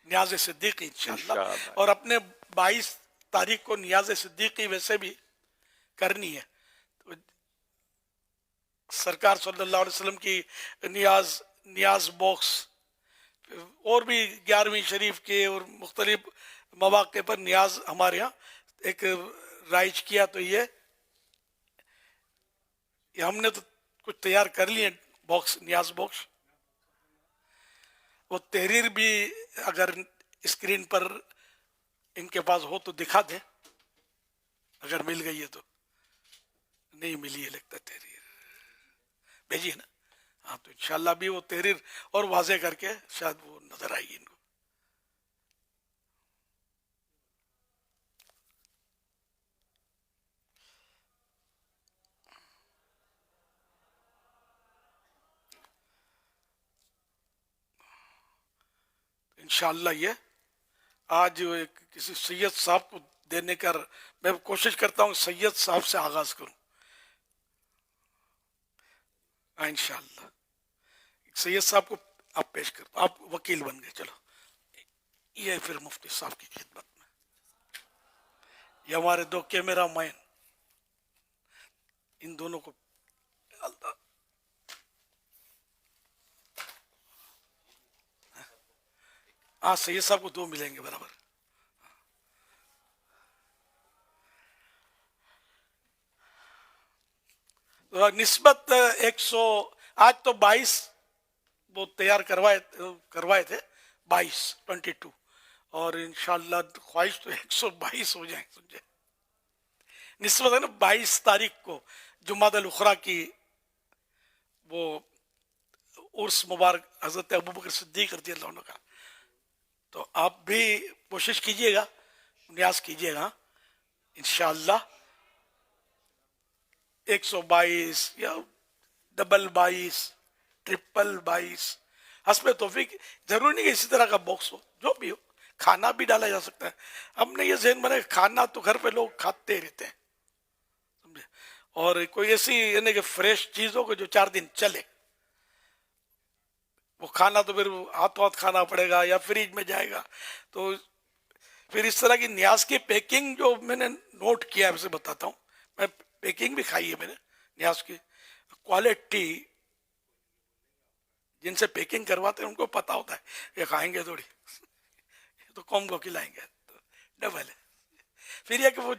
نیاز صدیقی انشاءاللہ. انشاءاللہ. اور اپنے 22 تاریخ کو نیاز صدیقی ویسے بھی کرنی ہے. تو سرکار صلی اللہ علیہ وسلم کی نیاز باکس اور بھی 11ویں شریف کے اور مختلف مواقع پر نیاز ہمارے یہاں ایک رائج کیا. تو یہ ہم نے تو کچھ تیار کر لیے باکس، نیاز باکس. وہ تحریر بھی اگر اسکرین پر ان کے پاس ہو تو دکھا دیں، اگر مل گئی ہے تو. نہیں ملی ہے لگتا تحریر، بھیجیے نا. ہاں تو انشاءاللہ بھی وہ تحریر اور واضح کر کے شاید وہ نظر آئے گی ان کو. انشاءاللہ یہ آج کسی سید صاحب کو دینے کا میں کوشش کرتا ہوں سید صاحب سے آغاز کروں. انشاءاللہ سید صاحب کو آپ پیش کرتا ہوں. آپ وکیل بن گئے، چلو یہ پھر مفتی صاحب کی خدمت میں. یہ ہمارے 2 کیمرہ مین، ان دونوں کو اللہ. ہاں سید صاحب کو 2 ملیں گے برابر. نسبت 100، آج تو 22 وہ تیار کروائے تھے، 22، اور انشاءاللہ خواہش تو 122 ہو جائیں. سمجھے نسبت ہے نا 22 تاریخ کو جمعۃ الاخری کی وہ عرس مبارک حضرت ابوبکر صدیق رضی اللہ عنہ کا. تو آپ بھی کوشش کیجئے گا، نیاز کیجئے گا انشاءاللہ. 122 یا 22، 22، حسب توفیق. ضروری نہیں کہ اسی طرح کا باکس ہو، جو بھی ہو. کھانا بھی ڈالا جا سکتا ہے. ہم نے یہ ذہن بنا کہ کھانا تو گھر پہ لوگ کھاتے رہتے ہیں، سمجھے. اور کوئی ایسی یعنی کہ فریش چیز ہو کہ جو 4 دن چلے. وہ کھانا تو پھر ہاتھوں ہاتھ کھانا پڑے گا یا فریج میں جائے گا. تو پھر اس طرح کی نیاز کی پیکنگ جو میں نے نوٹ کیا ہے اسے بتاتا ہوں. میں پیکنگ بھی کھائی ہے میں نے نیاز کی. کوالٹی جن سے پیکنگ کرواتے ہیں ان کو پتا ہوتا ہے یہ کھائیں گے تھوڑی، تو قوم کو کھلائیں گے. تو ڈبل ہے. پھر یہ کہ وہ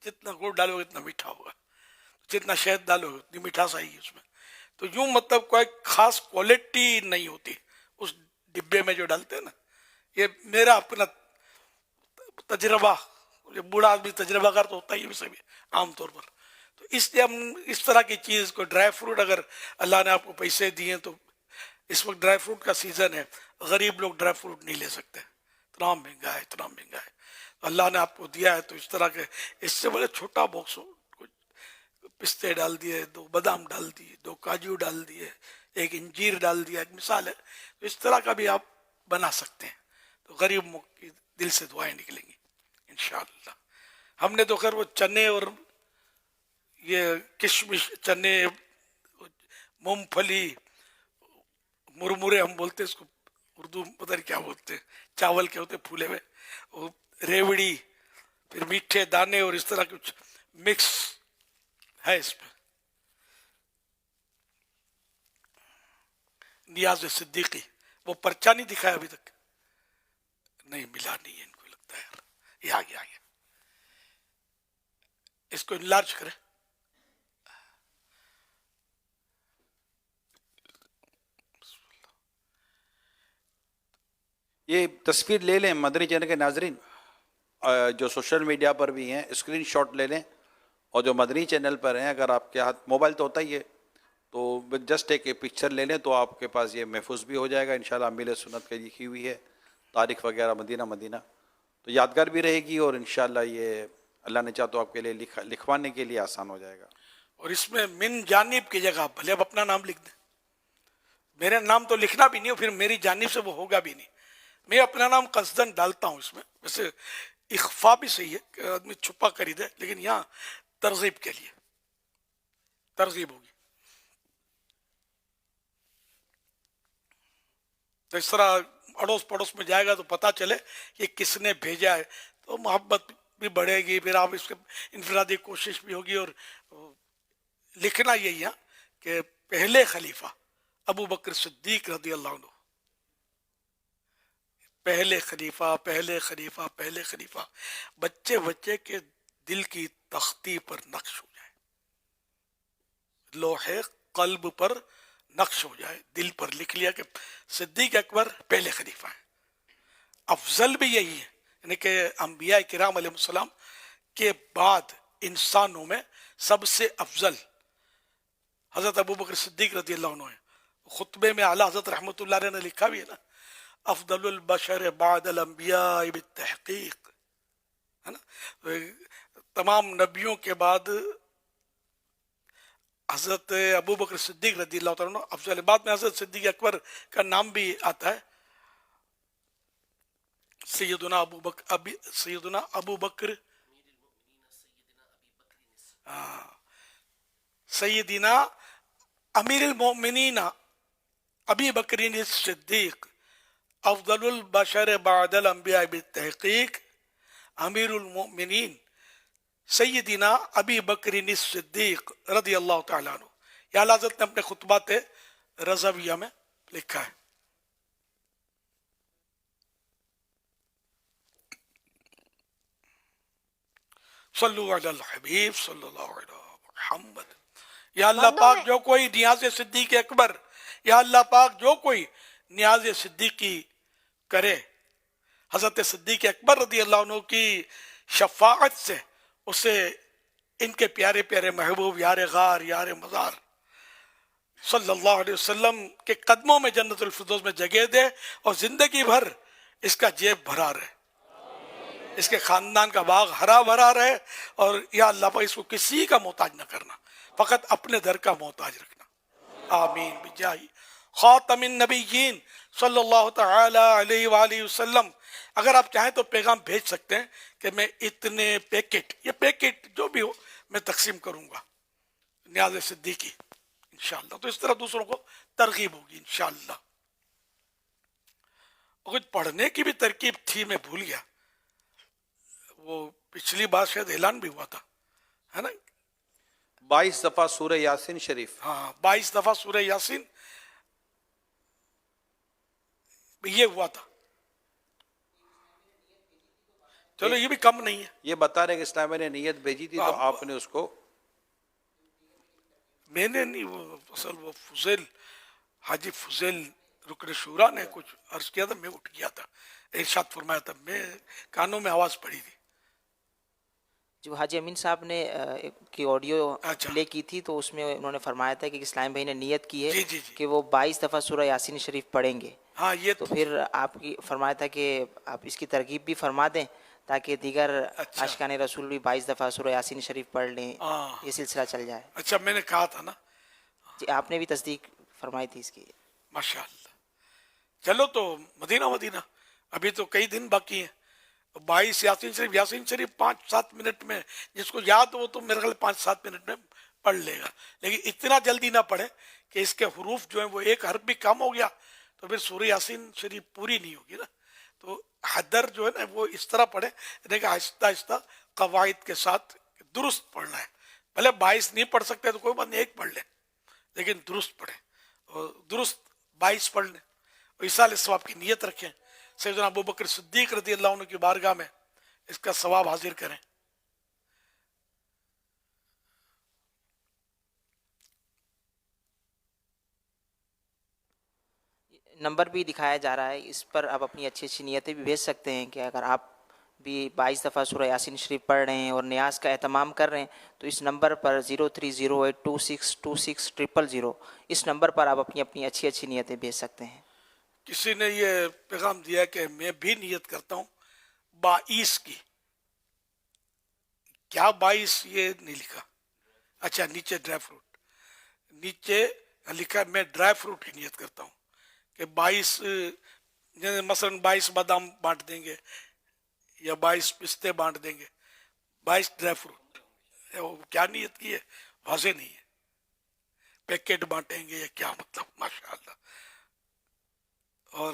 جتنا گڑ ڈالو اتنا میٹھا ہوگا، جتنا شہد ڈالو اتنی مٹھاس آئے گی اس میں. تو یوں مطلب کوئی خاص کوالٹی نہیں ہوتی اس ڈبے میں جو ڈالتے ہیں نا. یہ میرا اپنا تجربہ، بوڑھا آدمی تجربہ کار تو ہوتا ہی ہے بھی عام طور پر. تو اس لیے ہم اس طرح کی چیز کو، ڈرائی فروٹ اگر اللہ نے آپ کو پیسے دیے تو اس وقت ڈرائی فروٹ کا سیزن ہے. غریب لوگ ڈرائی فروٹ نہیں لے سکتے، اتنا مہنگا ہے، اتنا مہنگا ہے. اللہ نے آپ کو دیا ہے تو اس طرح کے اس سے بڑے چھوٹا باکس ہو، پستے ڈال دیے، 2 بادام ڈال دیے، 2 کاجو ڈال دیے، 1 انجیر ڈال دیا، ایک مثال ہے. تو اس طرح کا بھی آپ بنا سکتے ہیں. تو غریب کی دل سے دعائیں نکلیں گی انشاءاللہ. ہم نے تو خیر وہ چنے اور یہ کشمش، چنے، مونگ پھلی، مرمرے ہم بولتے ہیں اس کو، اردو پتہ نہیں کیا بولتے ہیں، چاول کے ہوتے پھولے ہوئے، ریوڑی، پھر میٹھے دانے اور اس طرح کچھ مکس ہے اس میں. نیاز صدیقی وہ پرچہ نہیں دکھایا ابھی تک، نہیں ملا نہیں ہے ان کو لگتا ہے. یہ آ گیا اس کو انلارج کریں. یہ تصویر لے لیں مدنی چینل کے ناظرین، جو سوشل میڈیا پر بھی ہیں، اسکرین شاٹ لے لیں. اور جو مدنی چینل پر ہیں، اگر آپ کے ہاتھ موبائل تو ہوتا ہی ہے، تو جسٹ ایک پکچر لے لیں تو آپ کے پاس یہ محفوظ بھی ہو جائے گا. انشاءاللہ امیل سنت کا لکھی ہوئی ہے تاریخ وغیرہ، مدینہ، تو یادگار بھی رہے گی. اور انشاءاللہ یہ اللہ نے چاہ تو آپ کے لیے لکھوانے کے لیے آسان ہو جائے گا. اور اس میں من جانب کی جگہ بھلے اب اپنا نام لکھ دیں. میرا نام تو لکھنا بھی نہیں ہو، پھر میری جانب سے وہ ہوگا بھی نہیں. میں اپنا نام قصدن ڈالتا ہوں اس میں. ویسے اخفا بھی صحیح ہے کہ آدمی چھپا کر ہی دے، لیکن یہاں ترغیب کے لیے ترغیب ہوگی. تو اس طرح اڑوس پڑوس میں جائے گا تو پتہ چلے کہ کس نے بھیجا ہے، تو محبت بھی بڑھے گی، پھر آپ اس کے انفرادی کوشش بھی ہوگی. اور لکھنا یہی ہے کہ پہلے خلیفہ ابو بکر صدیق رضی اللہ عنہ، پہلے خلیفہ پہلے خلیفہ پہلے خلیفہ، بچے بچے کے دل کی تختی پر نقش ہو جائے، لوح قلب پر نقش ہو جائے، دل پر لکھ لیا کہ صدیق اکبر پہلے خلیفہ ہیں. افضل بھی یہی ہے، یعنی کہ انبیاء کرام علیہ السلام کے بعد انسانوں میں سب سے افضل حضرت ابو بکر صدیق رضی اللہ عنہ ہیں. خطبے میں اعلیٰ حضرت رحمۃ اللہ علیہ نے لکھا بھی ہے نا، افضل البشر بعد الانبیاء بالتحقیق، ہے نا، تمام نبیوں کے بعد حضرت ابو بکر صدیق رضی اللہ تعالیٰ عنہ افضل. بعد میں حضرت صدیق اکبر کا نام بھی آتا ہے، سیدنا ابو بکر سیدنا امیر المؤمنین ابی بکر الصدیق افضل البشر بعد الانبیاء بالتحقیق امیر المؤمنین سیدنا ابی بکر الصدیق رضی اللہ تعالیٰ عنہ. یہ اعلیٰ حضرت نے اپنے خطبات رضویہ میں لکھا ہے. صلو علی الحبیب صلی اللہ علیہ محمد. یا اللہ پاک جو کوئی نیاز صدیق اکبر، یا اللہ پاک جو کوئی نیاز صدیقی کرے، حضرت صدیق اکبر رضی اللہ عنہ کی شفاعت سے اسے ان کے پیارے پیارے محبوب یار غار یار مزار صلی اللہ علیہ وسلم کے قدموں میں جنت الفردوس میں جگہ دے، اور زندگی بھر اس کا جیب بھرا رہے، اس کے خاندان کا باغ ہرا بھرا رہے. اور یا اللہ پاک اس کو کسی کا محتاج نہ کرنا، فقط اپنے در کا محتاج رکھنا. آمین بجاہ خاتم النبیین صلی اللہ تعالی علیہ وآلہ وسلم. اگر آپ چاہیں تو پیغام بھیج سکتے ہیں کہ میں اتنے پیکٹ، یہ پیکٹ جو بھی ہو میں تقسیم کروں گا نیاز صدیقی انشاءاللہ. تو اس طرح دوسروں کو ترغیب ہوگی انشاءاللہ. کچھ پڑھنے کی بھی ترکیب تھی، میں بھول گیا، وہ پچھلی بار شاید اعلان بھی ہوا تھا، ہے نا. 22 دفعہ سورہ یاسین شریف. ہاں 22 دفعہ سورہ یاسین یہ ہوا تھا. چلو یہ بھی کم نہیں ہے. یہ بتا رہے کہ اسلام نے نیت بھیجی تھی تو آپ نے اس کو، میں نے نہیں، وہ اصل وہ فضیل حاجی فضیل رکن شورا نے کچھ عرض کیا تھا، میں اٹھ گیا تھا، ارشاد فرمایا تھا، میں کانوں میں آواز پڑی تھی. جو حاجی امین صاحب نے کی آڈیو اچھا. پلے کی تھی تو اس میں انہوں نے فرمایا تھا کہ اسلام بھائی نے نیت کی ہے جی جی جی. کہ وہ 22 دفعہ سورہ یاسین شریف پڑھیں گے. ہاں یہ تو پھر آپ کی فرمایا تھا کہ آپ اس کی ترغیب بھی فرما دیں تاکہ دیگر اچھا. عاشقان رسول بھی 22 دفعہ سورہ یاسین شریف پڑھ لیں، ہاں یہ سلسلہ چل جائے. اچھا میں نے کہا تھا نا. جی آپ نے بھی تصدیق فرمائی تھی اس کی. ماشاء اللہ. چلو تو مدینہ مدینہ ابھی تو کئی دن باقی ہیں. 22 یاسین شریف 5-7 منٹ میں، جس کو یاد ہو تو میرے خیال 5-7 منٹ میں پڑھ لے گا. لیکن اتنا جلدی نہ پڑھے کہ اس کے حروف جو ہیں وہ ایک حرف بھی کم ہو گیا تو پھر سورہ یاسین شریف پوری نہیں ہوگی نا. تو حدر جو ہے نا وہ اس طرح پڑھے، یعنی کہ آہستہ آہستہ قواعد کے ساتھ درست پڑھنا ہے. بھلے 22 نہیں پڑھ سکتے تو کوئی بات نہیں، ایک پڑھ لیں لیکن درست پڑھیں، اور درست 22 پڑھ لیں اور ایصال ثواب کی نیت رکھیں. سیدنا ابو بکر صدیق رضی اللہ عنہ کی بارگاہ میں اس کا ثواب حاضر کریں. نمبر بھی دکھایا جا رہا ہے، اس پر آپ اپنی اچھی اچھی نیتیں بھی بھیج سکتے ہیں کہ اگر آپ بھی 22 دفعہ سورہ یاسین شریف پڑھ رہے ہیں اور نیاز کا اہتمام کر رہے ہیں تو اس نمبر پر 0308262600 اس نمبر پر آپ اپنی اچھی اچھی نیتیں بھیج سکتے ہیں. کسی نے یہ پیغام دیا کہ میں بھی نیت کرتا ہوں 22 کی. کیا 22 یہ نہیں لکھا. اچھا نیچے ڈرائی فروٹ نیچے لکھا ہے، میں ڈرائی فروٹ کی نیت کرتا ہوں کہ 22 مثلا 22 بادام بانٹ دیں گے یا 22 پستے بانٹ دیں گے. 22 ڈرائی فروٹ کیا نیت کی ہے واضح نہیں ہے. پیکٹ بانٹیں گے یا کیا مطلب. ماشاء اللہ. اور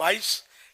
22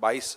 22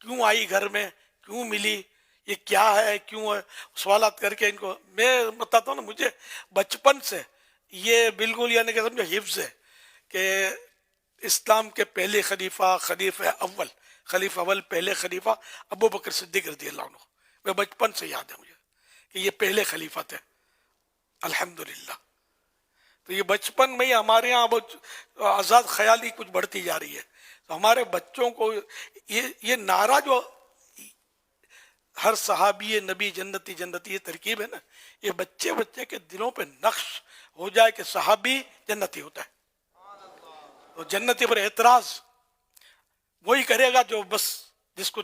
کیوں آئی گھر میں, کیوں ملی, یہ کیا ہے, کیوں ہے, سوالات کر کے ان کو میں بتاتا ہوں نا. مجھے بچپن سے یہ بالکل یعنی کہ سمجھو حفظ ہے کہ اسلام کے پہلے خلیفہ اول پہلے خلیفہ ابو بکر صدیق رضی اللہ عنہ. میں بچپن سے یاد ہے مجھے کہ یہ پہلے خلیفہ تھے الحمدللہ. تو یہ بچپن میں ہی ہمارے یہاں آزاد خیالی کچھ بڑھتی جا رہی ہے. تو ہمارے بچوں کو یہ نعرہ جو ہر صحابی نبی جنتی جنتی یہ ترکیب ہے نا, یہ بچے کے دلوں پہ نقش ہو جائے کہ صحابی جنتی ہوتا ہے. اور جنتی پر اعتراض وہی کرے گا جو بس جس کو,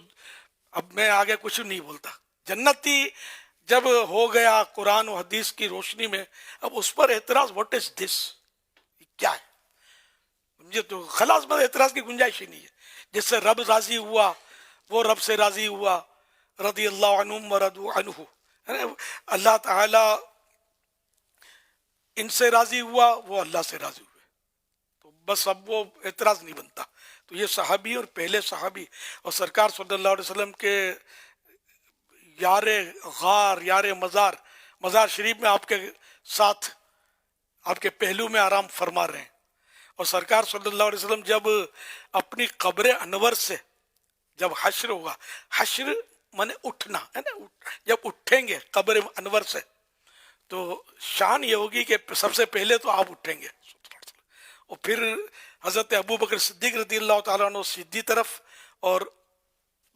اب میں آگے کچھ نہیں بولتا. جنتی جب ہو گیا قرآن و حدیث کی روشنی میں, اب اس پر اعتراض واٹ از دس, کیا ہے, مجھے تو خلاص میں اعتراض کی گنجائش ہی نہیں ہے. جس سے رب راضی ہوا وہ رب سے راضی ہوا, رضی اللہ عنہم ورضوا عنہ. اللہ تعالی ان سے راضی ہوا, وہ اللہ سے راضی ہوئے, تو بس اب وہ اعتراض نہیں بنتا. تو یہ صحابی اور پہلے صحابی اور سرکار صلی اللہ علیہ وسلم کے یار غار, یار مزار شریف میں آپ کے ساتھ آپ کے پہلو میں آرام فرما رہے ہیں. اور سرکار صلی اللہ علیہ وسلم جب اپنی قبر انور سے جب حشر ہوگا, حشر مانے اٹھنا ہے نا, جب اٹھیں گے قبر انور سے تو شان یہ ہوگی کہ سب سے پہلے تو آپ اٹھیں گے, اور پھر حضرت ابو بکر صدیق رضی اللہ تعالیٰ عنہ سیدھی طرف اور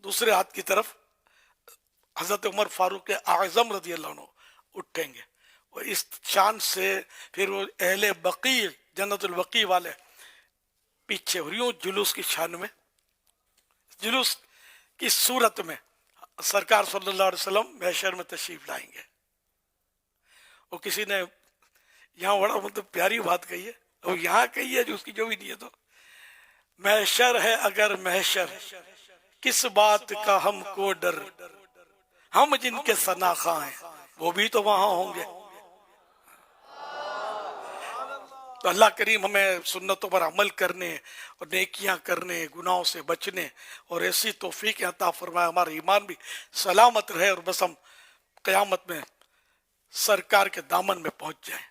دوسرے ہاتھ کی طرف حضرت عمر فاروق اعظم رضی اللہ عنہ اٹھیں گے. اور اس شان سے پھر وہ اہل بقیع جنت البقیع والے پیچھے, اور یوں جلوس کی شان میں, جلوس کی صورت میں سرکار صلی اللہ علیہ وسلم محشر میں تشریف لائیں گے. اور کسی نے یہاں بڑا مطلب پیاری بات کہی ہے, اور یہاں کہی ہے جو اس کی جو بھی نہیں ہے, تو محشر ہے اگر محشر کس بات کا ہم کو ڈر, ہم جن کے ثناخواں ہیں وہ بھی تو وہاں ہوں گے. تو اللہ کریم ہمیں سنتوں پر عمل کرنے اور نیکیاں کرنے, گناہوں سے بچنے اور ایسی توفیق عطا فرمائے ہمارا ایمان بھی سلامت رہے, اور بس ہم قیامت میں سرکار کے دامن میں پہنچ جائیں.